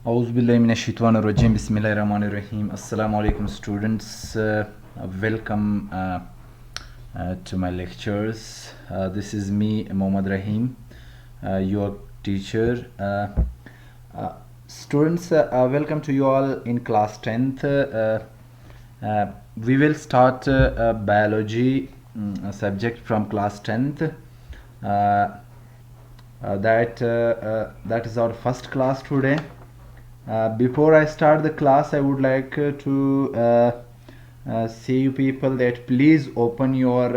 Auzubillahiminash-shaytanir-rajim. Bismillahir-rahmanir-rahim. Assalamu alaikum, students. Welcome to my lectures. This is me, Mohammad Rahim, your teacher. Students, welcome to you all in class 10th. We will start biology subject from class 10th. That is our first class today. Before I start the class, I would like to say you people that please open your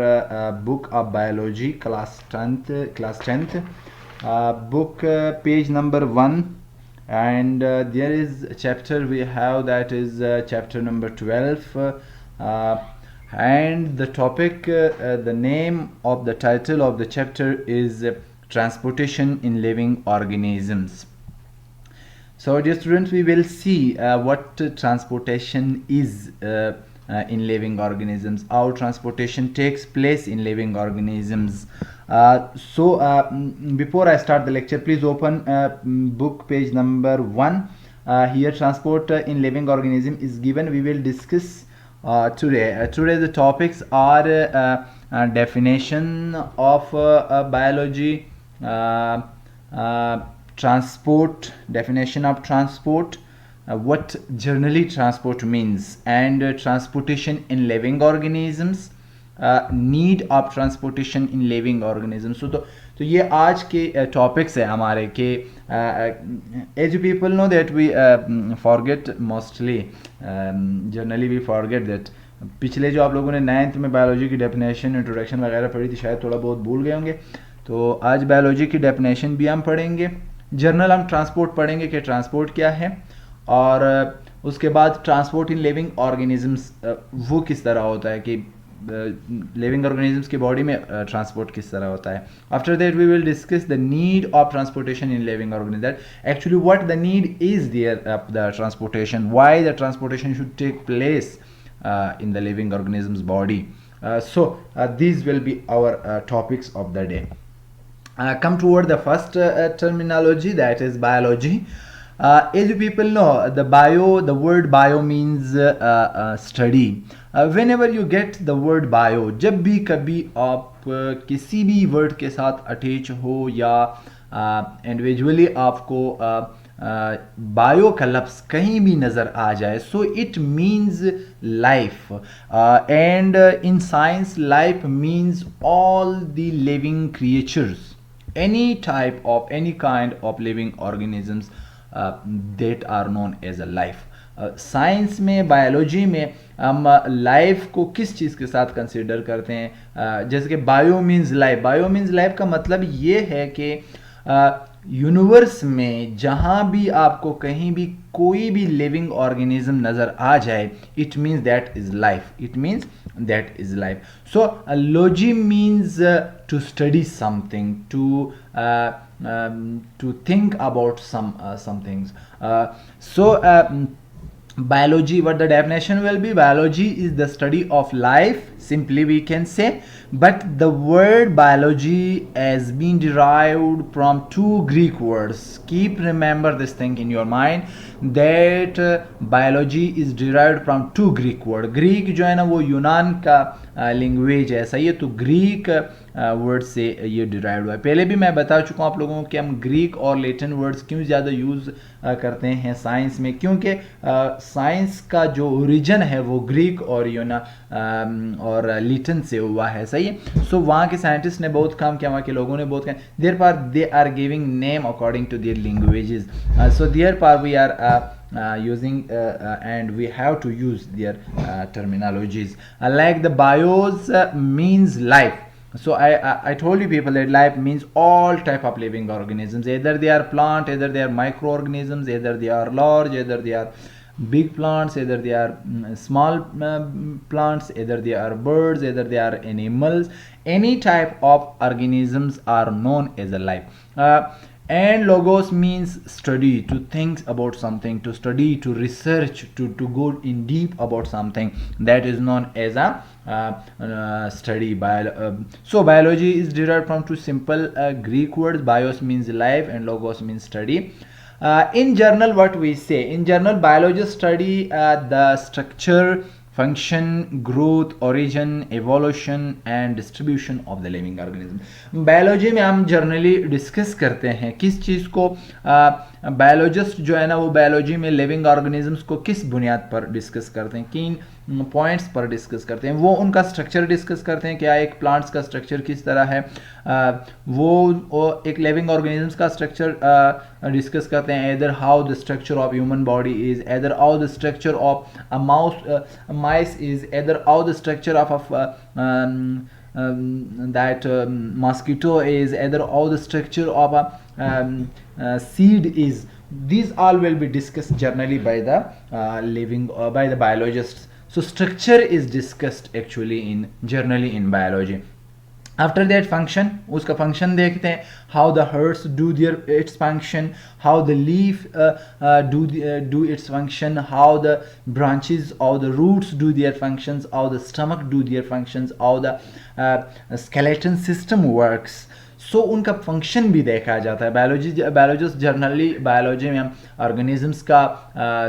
book of biology, class 10th, book page number 1, and there is a chapter we have, that is chapter number 12, and the topic, the name of the title of the chapter is transportation in living organisms. So dear students, we will see what transportation is in living organisms, how transportation takes place in living organisms. Before I start the lecture, please open book page number 1. Here transport in living organism is given. We will discuss today. Today the topics are definition of biology, transport, definition of transport, what generally transport means, and transportation in living organisms, need of transportation in living organisms. तो ये आज के topics है हमारे के as people know that we forget mostly, generally we forget that. पिछले जो आप लोगों ने 9th में बायोलॉजी की डेफिनेशन, इंट्रोडक्शन वगैरह पढ़ी थी, शायद थोड़ा बहुत भूल गए होंगे. तो आज बायोलॉजी की डेफिनेशन भी हम पढ़ेंगे. जनरल हम ट्रांसपोर्ट पढ़ेंगे कि ट्रांसपोर्ट क्या है, और उसके बाद ट्रांसपोर्ट इन लिविंग ऑर्गेनिजम्स वो किस तरह होता है, कि लिविंग ऑर्गेनिजम्स की बॉडी में ट्रांसपोर्ट किस तरह होता है. After that we will discuss the need of transportation in living organism, that actually what the need is there the transportation, why the transportation should take place in the living organism's body. These will be our topics of the day. Come toward the first terminology, that is biology. As you people know, the word bio means study. Whenever you get the word bio, जब भी कभी आप किसी भी word के साथ attach हो या individually आपको बायो का लफ्ज़ कहीं भी नज़र आ जाए, so it means life. And in science life means all the living creatures, any type of, any kind of living organisms that are known as a life. Science में, बायोलॉजी में हम लाइफ को किस चीज़ के साथ कंसिडर करते हैं. जैसे कि bio means life. Bio means life का मतलब ये है कि यूनिवर्स में जहाँ भी आपको कहीं भी कोई भी लिविंग ऑर्गेनिज्म नज़र आ जाए, it means that is life. It means that is life. So logy means to study something, to think about some things. Biology, what the definition will be, biology is the study of life, simply we can say. But the word biology has been derived from two Greek words. Keep remember this thing in your mind, that biology is derived from two Greek word. Greek जो है ना वो यूनान का language है, सही है. तो ग्रीक वर्ड से ये डिराइव्ड हुआ है. पहले भी मैं बता चुका हूँ आप लोगों को कि हम ग्रीक और लैटिन वर्ड्स क्यों ज़्यादा यूज़ करते हैं साइंस में, क्योंकि साइंस का जो ओरिजिन है वो ग्रीक और और लैटिन से हुआ है, सही है. सो वहाँ के साइंटिस्ट ने बहुत काम किया, वहाँ के लोगों ने बहुत काम. Therefore they are giving name according to their languages. So therefore we are using and we have to use their terminologies. Like the bios means life. So I told you people that life means all type of living organisms, either they are plant, either they are microorganisms, either they are large, either they are big plants, either they are small plants, either they are birds, either they are animals. Any type of organisms are known as a life. And logos means study, to think about something, to study, to research, to go in deep about something, that is known as a study. So biology is derived from two simple Greek words. Bios means life and logos means study. In journal, what we say in journal, biologists study the structure, function, growth, origin, evolution and distribution of the living organism. Biology में हम generally discuss करते हैं किस चीज़ को, biologist जो है ना वो बायोलॉजी में लिविंग ऑर्गेनिजम्स को किस बुनियाद पर डिस्कस करते हैं, किन पॉइंट्स पर डिस्कस करते हैं। वो उनका स्ट्रक्चर डिस्कस करते हैं, क्या एक प्लांट्स का स्ट्रक्चर किस तरह है, वो एक लिविंग ऑर्गेनिजम्स का स्ट्रक्चर डिस्कस करते हैं, either how the structure of human body is, either how the structure of a mice is, either how the structure of that mosquito is, either how the structure of a seed is. These all will be discussed generally by the by the biologists. So structure is discussed actually in generally in biology. After that function, उसका function देखते हैं, how the herbs do its function, how the leaf do its function, how the branches or the roots do their functions, how the stomach do their functions, how the skeleton system works. सो उनका function भी देखा जाता है। Biologist generally biology में हम organisms का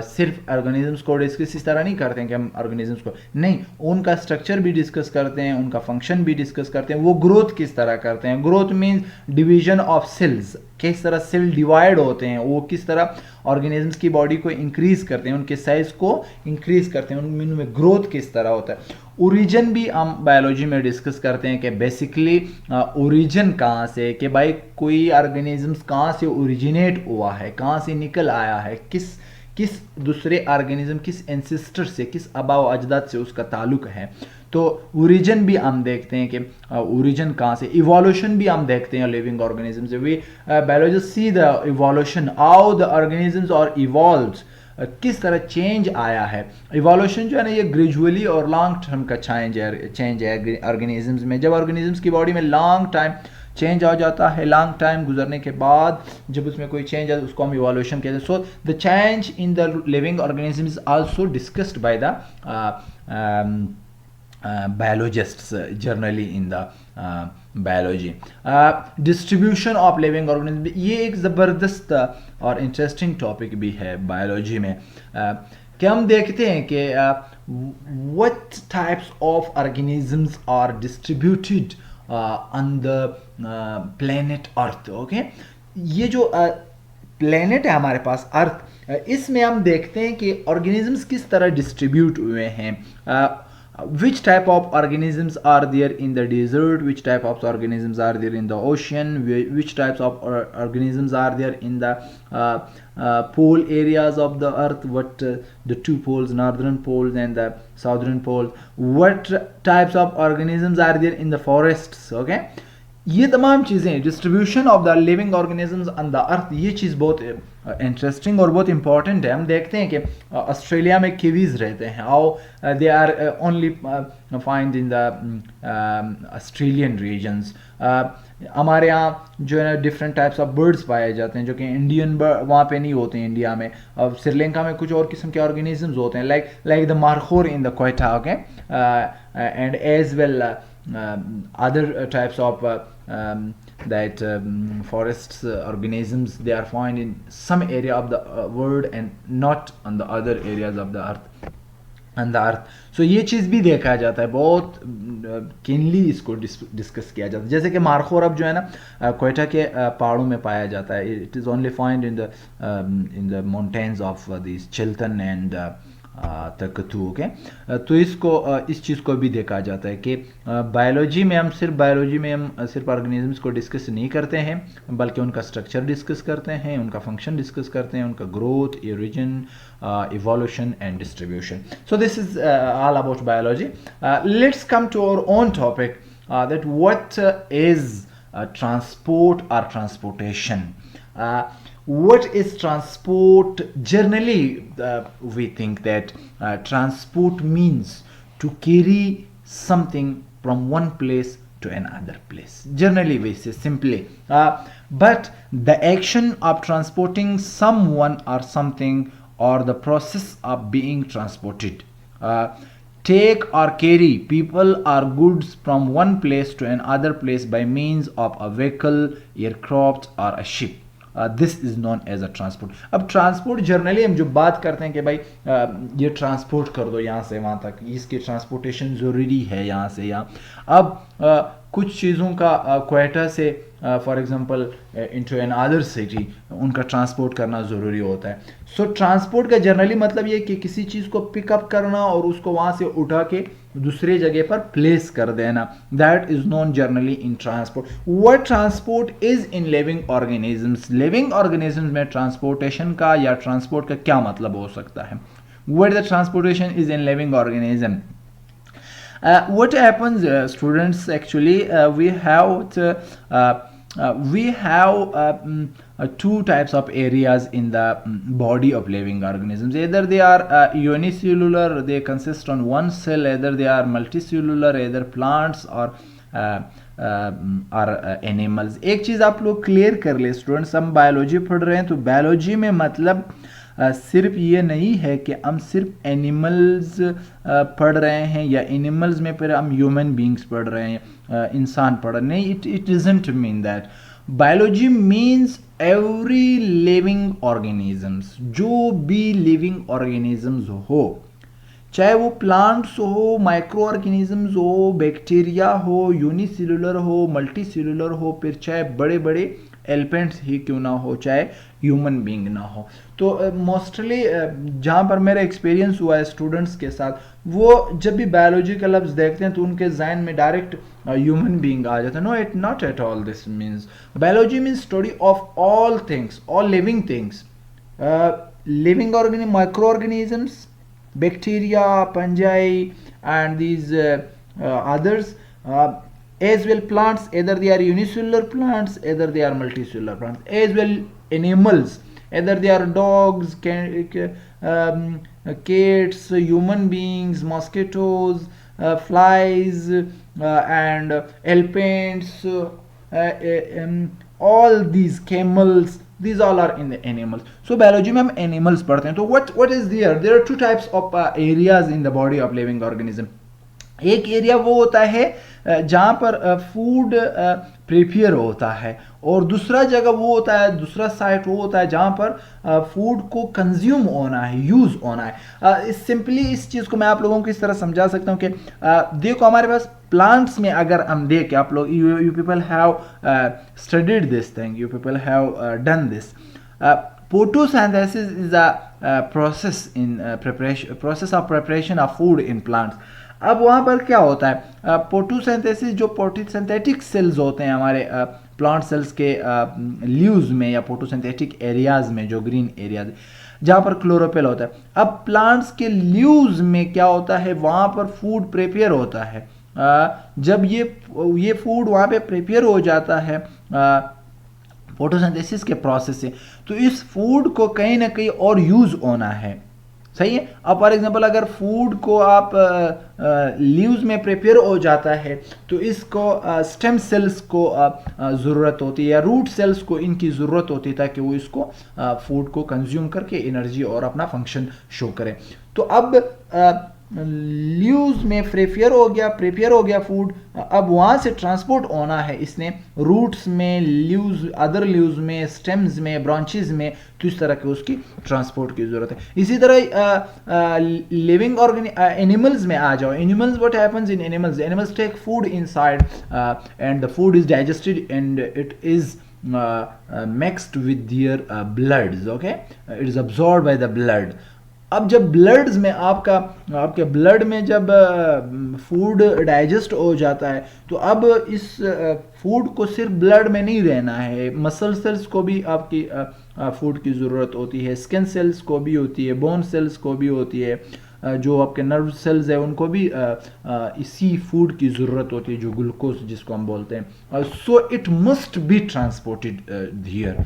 सिर्फ organisms को डिस्कस इस तरह नहीं करते हैं कि हम ऑर्गेनिजम्स को नहीं, उनका स्ट्रक्चर भी डिस्कस करते हैं, उनका फंक्शन भी डिस्कस करते हैं, वो ग्रोथ किस तरह करते हैं। Growth means division of cells, किस तरह सेल डिवाइड होते हैं, वो किस तरह ऑर्गेनिजम्स की बॉडी को इंक्रीज करते हैं, उनके साइज को इंक्रीज करते हैं, उनमें ग्रोथ किस तरह होता है। ओरिजिन भी हम बायोलॉजी में डिस्कस करते हैं कि बेसिकली ओरिजिन कहाँ से, कि भाई कोई ऑर्गेनिजम्स कहाँ से ओरिजिनेट हुआ है, कहाँ से निकल आया है, किस दूसरे ऑर्गेनिज्म, किस एंसेस्टर से, किस आबाओ अजदाद से उसका ताल्लुक है। तो ओरिजिन भी हम देखते हैं कि ओरिजिन कहाँ से, इवोल्यूशन भी हम देखते हैं लिविंग ऑर्गेनिज्म से। We biologist see the evolution, how the organisms are evolved, किस तरह चेंज आया है। इवोल्यूशन जो है ना ये ग्रेजुअली और लॉन्ग टर्म का चेंज है ऑर्गेनिजम्स में। जब ऑर्गेनिजम्स की बॉडी में लॉन्ग टाइम चेंज आ जाता है, लॉन्ग टाइम गुजरने के बाद जब उसमें कोई चेंज है उसको हम इवोल्यूशन कहते हैं। So the change in the living organism is also discussed by the biologists generally in the biology. Distribution of living organisms, ये एक ज़बरदस्त और इंटरेस्टिंग टॉपिक भी है बायोलॉजी में। कि हम देखते हैं कि what types of organisms are distributed on the planet Earth. Okay, ये जो प्लेनेट है हमारे पास अर्थ, इसमें हम देखते हैं कि ऑर्गेनिजम्स किस तरह डिस्ट्रीब्यूट हुए हैं। Which type of organisms are there in the desert, which type of organisms are there in the ocean, which types of organisms are there in the pole areas of the earth, what the two poles, northern poles and the southern poles, what types of organisms are there in the forests. Okay, ये तमाम चीज़ें, distribution of the living organisms on the earth, ये चीज़ बहुत interesting और बहुत important है। हम देखते हैं कि ऑस्ट्रेलिया में कीवीज रहते हैं, how they are only find in the Australian regions. हमारे यहाँ जो है ना डिफरेंट टाइप्स ऑफ बर्ड्स पाए जाते हैं जो कि इंडियन बर्ड वहाँ पे नहीं होते हैं इंडिया में। अब श्रीलंका में कुछ और किस्म के ऑर्गेनिजम्स होते हैं, like the markhor in the Quetta. Okay, and as well other types of forests organisms, they are found in some area of the world and not on the other areas of the earth. So ये चीज़ भी देखा जाता है, बहुत keenly इसको discuss किया जाता है। जैसे कि मारखोर अब जो है ना क्वेटा के पहाड़ों में पाया जाता है, it is only find in the mountains of this Chiltan and Takatu. Okay, तो इस चीज़ को भी देखा जाता है कि बायोलॉजी में हम सिर्फ ऑर्गेनिजम्स को डिस्कस नहीं करते हैं, बल्कि उनका स्ट्रक्चर डिस्कस करते हैं, उनका फंक्शन डिस्कस करते हैं, उनका growth, origin, evolution and distribution. So this is all about biology. Let's come to our own topic, that what is transport or transportation. What is transport? Generally, we think that transport means to carry something from one place to another place. Generally, we say simply. But the action of transporting someone or something, or the process of being transported, take or carry people or goods from one place to another place by means of a vehicle, aircraft or a ship. This is known as a transport. अब transport generally हम जो बात करते हैं कि भाई ये transport कर दो यहाँ से वहाँ तक, इसकी ट्रांसपोर्टेशन ज़रूरी है यहाँ से यहाँ. अब कुछ चीज़ों का क्वेटा से for example into another city उनका ट्रांसपोर्ट करना ज़रूरी होता है. सो ट्रांसपोर्ट का जनरली मतलब ये कि किसी चीज़ को पिकअप करना और उसको वहाँ से उठा के दूसरे जगह पर प्लेस कर देना, that is known generally in transport. What transport is in living organisms. Living organisms में ट्रांसपोर्टेशन का या ट्रांसपोर्ट का क्या मतलब हो सकता है. What the transportation is in living organism. What happens, students? Actually, we have two types of areas in the body of living organisms. Either they are unicellular, they consist on one cell. Either they are multicellular, either plants or animals. एक चीज़ आप लोग clear कर ले students, हम biology पढ़ रहे हैं तो बायोलॉजी में मतलब सिर्फ ये नहीं है कि हम सिर्फ एनिमल्स पढ़ रहे हैं या एनिमल्स में फिर हम ह्यूमन बींग्स पढ़ रहे हैं, इंसान पढ़ रहे हैं. नहीं, it doesn't mean that. Biology means every living organisms, जो भी लिविंग ऑर्गेनिजम्स हो, चाहे वो प्लांट्स हो, माइक्रो ऑर्गेनिजम्स हो, बैक्टीरिया हो, यूनिसेलुलर हो, मल्टीसेलुलर हो, फिर चाहे बड़े बड़े एलिफेंट्स ही क्यों ना हो, चाहे ह्यूमन बीइंग ना हो. तो मोस्टली जहाँ पर मेरा एक्सपीरियंस हुआ है स्टूडेंट्स के साथ, वो जब भी बायोलॉजी का लफ्ज़ देखते हैं तो उनके जहन में डायरेक्ट ह्यूमन बीइंग आ जाता है. No, it not at all. This means biology means study of all things, all living things, living organism, micro organisms, bacteria, fungi, and these others, as well plants, either they are unicellular plants, either they are multicellular plants, as well animals, either they are dogs, cats, human beings, mosquitoes, flies, and elephants, all these camels, these all are in the animals. So biology में हम animals पढ़ते हैं. तो what is there are two types of areas in the body of living organism. एक area वो होता है जहाँ पर फूड प्रिपेयर होता है, और दूसरा जगह वो होता है, दूसरा साइट वो होता है जहाँ पर फूड को कंज्यूम होना है, यूज़ होना है. सिंपली इस चीज़ को मैं आप लोगों को इस तरह समझा सकता हूँ कि देखो हमारे पास प्लांट्स में अगर हम देखें, आप लोग you people have studied this thing, you people have done this. Photosynthesis is a process of preparation of food in plants. अब वहाँ पर क्या होता है, फोटोसिंथेसिस, जो फोटोसिंथेटिक सेल्स होते हैं हमारे प्लांट सेल्स के लीव्स में या फोटोसिंथेटिक एरियाज में, जो ग्रीन एरियाज जहाँ पर क्लोरोफिल होता है. अब प्लांट्स के लीव्स में क्या होता है, वहाँ पर फूड प्रिपेयर होता है. जब ये फूड वहाँ पे प्रिपेयर हो जाता है फोटोसिंथेसिस के प्रोसेस से, तो इस फूड को कहीं ना कहीं और यूज़ होना है. सही है. अब फॉर एग्जांपल अगर फूड को आप लीव्स में प्रिपेयर हो जाता है तो इसको स्टेम सेल्स को ज़रूरत होती है या रूट सेल्स को इनकी ज़रूरत होती है ताकि वो इसको फूड को कंज्यूम करके एनर्जी और अपना फंक्शन शो करें. तो अब लीव्स में प्रिपेयर हो गया फूड, अब वहाँ से ट्रांसपोर्ट होना है इसने रूट्स में, लीव्स, अदर लीव्स में, स्टेम्स में, ब्रांचेस में, तो इस तरह के उसकी ट्रांसपोर्ट की ज़रूरत है. इसी तरह लिविंग एनिमल्स में आ जाओ. Animals, what happens in animals, animals take food inside and the food is digested and it is mixed with their bloods. Okay, it is absorbed by the blood. अब जब ब्लड्स में आपके blood में जब food digest हो जाता है तो अब इस फूड को सिर्फ ब्लड में नहीं रहना है, मसल सेल्स को भी आपकी फूड की ज़रूरत होती है, स्किन सेल्स को भी होती है, बोन सेल्स को भी होती है, जो आपके नर्व सेल्स है उनको भी इसी फूड की ज़रूरत होती है, जो ग्लूकोज जिसको हम बोलते हैं. So it must be transported here.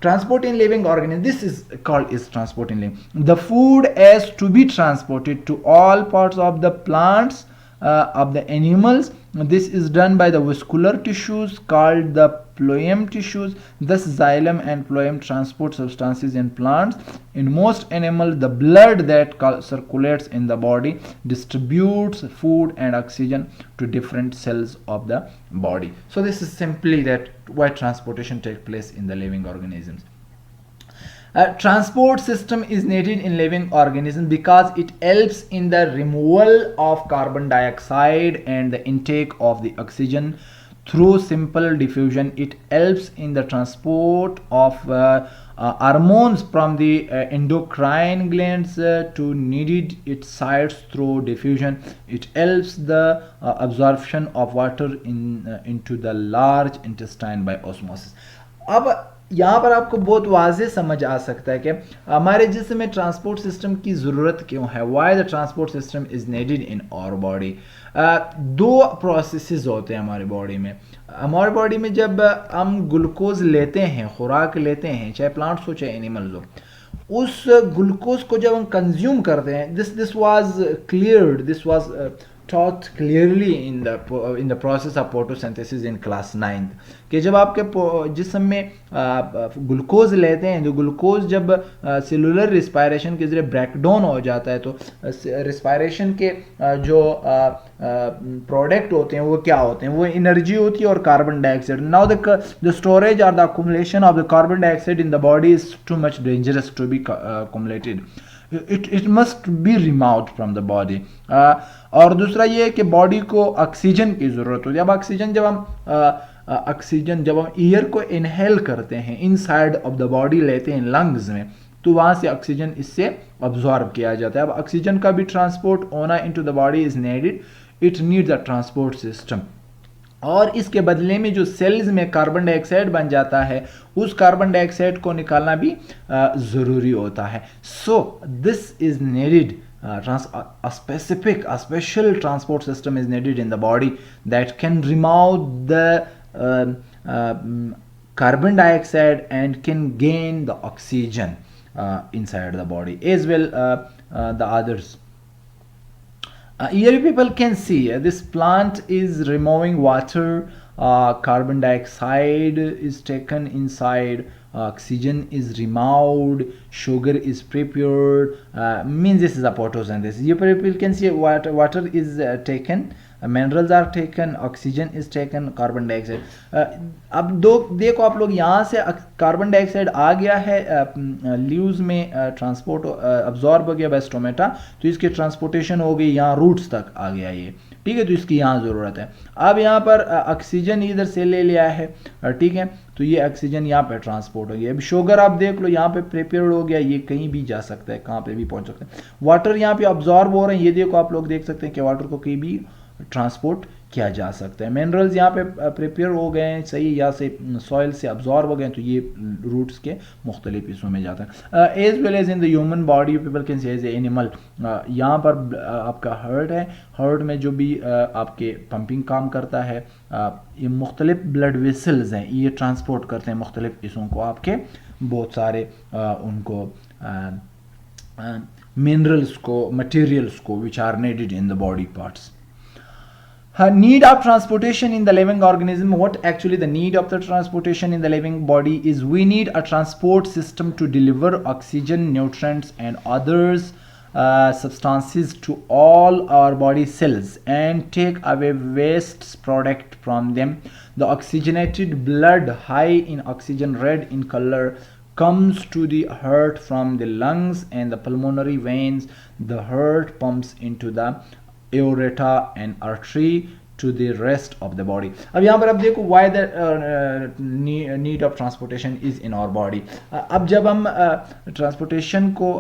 Transport in living organism, this is called is transport in living. The food has to be transported to all parts of the plants of the animals. This is done by the vascular tissues called the phloem tissues. Thus xylem and phloem transport substances in plants. In most animals, the blood that circulates in the body distributes food and oxygen to different cells of the body. So this is simply that why transportation takes place in the living organisms. Transport system is needed in living organisms because it helps in the removal of carbon dioxide and the intake of the oxygen through simple diffusion. It helps in the transport of hormones from the endocrine glands to needed its sites through diffusion. It helps the absorption of water into the large intestine by osmosis. अब यहाँ पर आपको बहुत वाज़े समझ आ सकता है कि हमारे जिस्म में ट्रांसपोर्ट सिस्टम की ज़रूरत क्यों है. Why the transport system is needed in our body. दो प्रोसेसेस होते हैं हमारे बॉडी में. हमारे बॉडी में जब हम ग्लूकोज लेते हैं, खुराक लेते हैं, चाहे प्लांट्स हो चाहे एनिमल्स हो, उस ग्लूकोज को जब हम कंज्यूम करते हैं, this was cleared, this was taught clearly in the process of photosynthesis in class 9th कि जब आपके जिस्म में ग्लूकोज लेते हैं, तो ग्लूकोज जब सेलुलर रिस्पायरेशन के जरिए ब्रेकडाउन हो जाता है, तो रिस्पायरेशन के जो प्रोडक्ट होते हैं वो क्या होते हैं, वो एनर्जी होती है और carbon dioxide. Now the storage और the accumulation of the carbon dioxide in the body is too much dangerous to be accumulated. It must be removed from the body. और दूसरा ये है कि बॉडी को ऑक्सीजन की ज़रूरत होती है. अब ऑक्सीजन जब हम एयर को इनहेल करते हैं, इनसाइड ऑफ द बॉडी लेते हैं लंग्स में, तो वहाँ से ऑक्सीजन इससे अब्जॉर्ब किया जाता है. अब ऑक्सीजन का भी ट्रांसपोर्ट होना into the body is needed. It needs a transport system. और इसके बदले में जो सेल्स में कार्बन डाइऑक्साइड बन जाता है, उस कार्बन डाइऑक्साइड को निकालना भी ज़रूरी होता है. सो this is needed. A special transport system is needed in the body that can remove the carbon dioxide and can gain the oxygen inside the body as well the others. Here people can see this plant is removing water, carbon dioxide is taken inside, oxygen is removed, sugar is prepared, means this is a photosynthesis. You people can see water is taken, minerals are taken, oxygen is taken, carbon dioxide. अब देखो आप लोग, यहाँ से carbon dioxide आ गया है leaves में, transport absorb हो गया बाय स्टोमेटा, तो इसकी ट्रांसपोर्टेशन हो गई यहाँ रूट्स तक आ गया ये, ठीक है. तो इसकी यहाँ ज़रूरत है. अब यहाँ पर ऑक्सीजन इधर से ले लिया है, ठीक है, तो ये ऑक्सीजन यहाँ पे ट्रांसपोर्ट हो गया. अभी शुगर आप देख लो, यहाँ पे प्रिपेयर्ड हो गया, ये कहीं भी जा सकता है, कहाँ पे भी पहुँच सकता है. वाटर यहाँ पे अब्जॉर्ब हो रहे हैं, ये देखो आप लोग देख सकते हैं कि वाटर को कहीं भी ट्रांसपोर्ट किया जा सकता है. मिनरल्स यहाँ पे प्रिपेयर हो गए हैं, सही, यहाँ से सॉइल से अब्जॉर्ब हो गए हैं, तो ये रूट्स के मुख्तलिफ हिस्सों में जाता है. As well as in the human body people can say as a animal. यहाँ पर आपका हार्ट है, हार्ट में जो भी आपके पंपिंग काम करता है, ये मुख्तलिफ ब्लड वेसल्स हैं, ये ट्रांसपोर्ट करते हैं मुख्तलिफ हिस्सों को, आपके बहुत सारे उनको मिनरल्स को, मटेरियल्स को which are needed in the body parts. Need of transportation in the living organism. What actually the need of the transportation in the living body is, we need a transport system to deliver oxygen, nutrients and others substances to all our body cells and take away waste product from them. The oxygenated blood, high in oxygen, red in color, comes to the heart from the lungs and the pulmonary veins. The heart pumps into the aorta and artery to the rest of the body. अब यहाँ पर आप देखो why the need of transportation is in our body. अब जब हम transportation को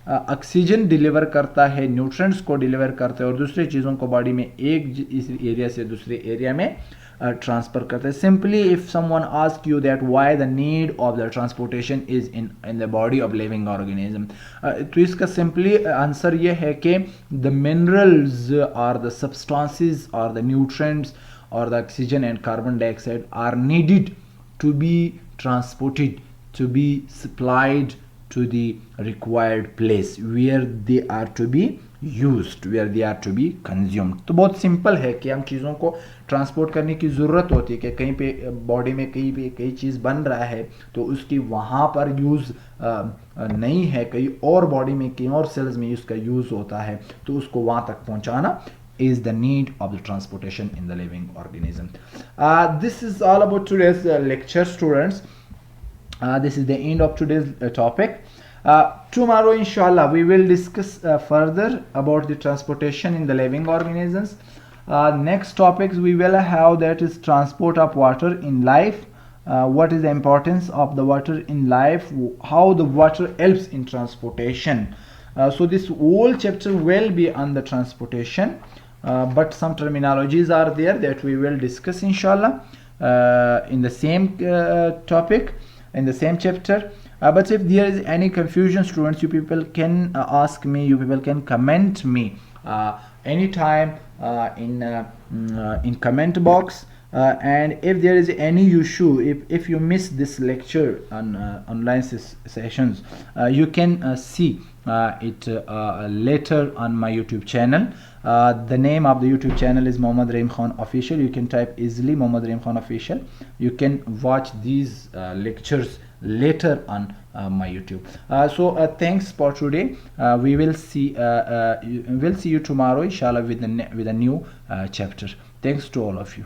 oxygen deliver करता है, न्यूट्रिएंट्स को डिलीवर करता है और दूसरी चीज़ों को बॉडी में एक इस एरिया से दूसरे एरिया में ट्रांसफर करते हैं. Simply if someone ask you that why the need of the transportation is in the body of living organism, तो इसका सिंपली आंसर ये है कि द मिनरल्स और द सब्सटेंसेस और द न्यूट्रिएंट्स और the oxygen and carbon dioxide are needed to be transported, to be supplied to the required place where they are to be used, where they are to be consumed. तो बहुत simple है कि हम चीज़ों को transport करने की ज़रूरत होती है कि कहीं पे बॉडी में कहीं पे कई चीज़ बन रहा है तो उसकी वहाँ पर यूज़ नहीं है, कहीं और बॉडी में कहीं और सेल्स में उसका यूज़ होता है, तो उसको वहाँ तक पहुँचाना is the need of the transportation in the living organism. This is all about today's lecture, students. This is the end of today's topic. Tomorrow inshallah we will discuss further about the transportation in the living organisms. Next topics we will have, that is transport of water in life. What is the importance of the water in life, how the water helps in transportation. So this whole chapter will be on the transportation, but some terminologies are there that we will discuss inshallah in the same topic, in the same chapter. But if there is any confusion, students, you people can ask me, you people can comment me anytime in comment box. And if there is any issue, if you miss this lecture on online sessions, you can see it later on my YouTube channel. The name of the YouTube channel is Mohammad Rahim Khan Official. You can type easily Mohammad Rahim Khan Official. You can watch these lectures later on my YouTube. So thanks for today. We will see you tomorrow inshallah with a new chapter. Thanks to all of you.